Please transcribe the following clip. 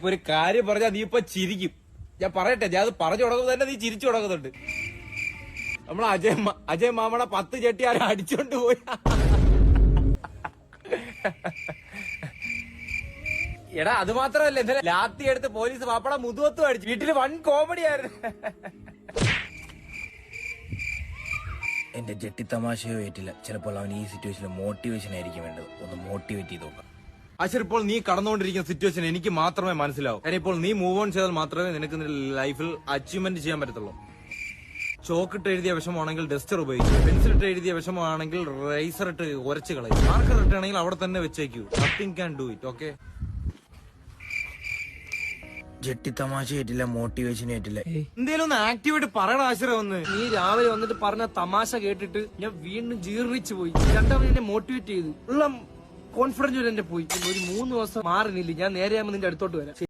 ഞാനിപ്പോ ഒരു കാര്യം പറഞ്ഞാൽ നീ ഇപ്പൊ ചിരിക്കും. ഞാൻ പറയട്ടെ, ഞാൻ അത് പറഞ്ഞു തുടങ്ങുമ്പോൾ തന്നെ നീ ചിരിച്ചു തുടങ്ങുന്നുണ്ട്. നമ്മളെ അജയ് മാമയുടെ 10 ചെട്ടി ആരും അടിച്ചോണ്ട് പോയി. എടാ അത് മാത്രമല്ല, ഇന്നലെ ലാത്തി എടുത്ത് പോലീസ് പാപ്പട മുതുവത്തും അടിച്ചു. വീട്ടില് വൺ കോമഡി ആയിരുന്നു. എന്റെ ജെട്ടി തമാശയോ ഏറ്റില്ല. ചിലപ്പോൾ അവൻ ഈ സിറ്റുവേഷനിൽ മോട്ടിവേഷൻ ആയിരിക്കും വേണ്ടത്. ഒന്ന് മോട്ടിവേറ്റ് ചെയ്ത് നോക്കാം. അശ്വർ, ഇപ്പോൾ നീ കടന്നുകൊണ്ടിരിക്കുന്ന സിറ്റുവേഷൻ എനിക്ക് മാത്രമേ മനസ്സിലാവൂ. കാരണം ഇപ്പോൾ നീ മൂവ് ഓൺ ചെയ്താൽ മാത്രമേ നിനക്ക് ലൈഫിൽ അച്ചീവ്മെന്റ് ചെയ്യാൻ പറ്റത്തുള്ളൂ. ചോക്കിട്ട് എഴുതിയ വിഷമമാണെങ്കിൽ ഡസ്റ്റർ ഉപയോഗിക്കും. പെൻസിലിട്ട് എഴുതിയ വിഷമമാണെങ്കിൽ റൈസർ ഇട്ട് ഉരച്ച് കളയും. മാർക്കർ ഇട്ടാണെങ്കിൽ അവിടെ തന്നെ വെച്ചേക്കൂ. Nothing can do it. Okay, ജെട്ടി തമാശ ഏറ്റില്ല, മോട്ടിവേഷൻ ഏറ്റില്ല. എന്തേലും ഒന്ന് ആക്റ്റീവായിട്ട് പറയണ ആശ്രയം ഒന്ന്. നീ രാവിലെ വന്നിട്ട് പറഞ്ഞ തമാശ കേട്ടിട്ട് ഞാൻ വീണ്ടും ജീർണിച്ചു പോയി. രണ്ടാമത് എന്നെ മോട്ടിവേറ്റ് ചെയ്തു. ഉള്ള കോൺഫിഡൻസ് എന്റെ പോയി. ഒരു 3 ദിവസം മാറുന്നില്ല. ഞാൻ നേരെ നിന്റെ അടുത്തോട്ട് വരാം.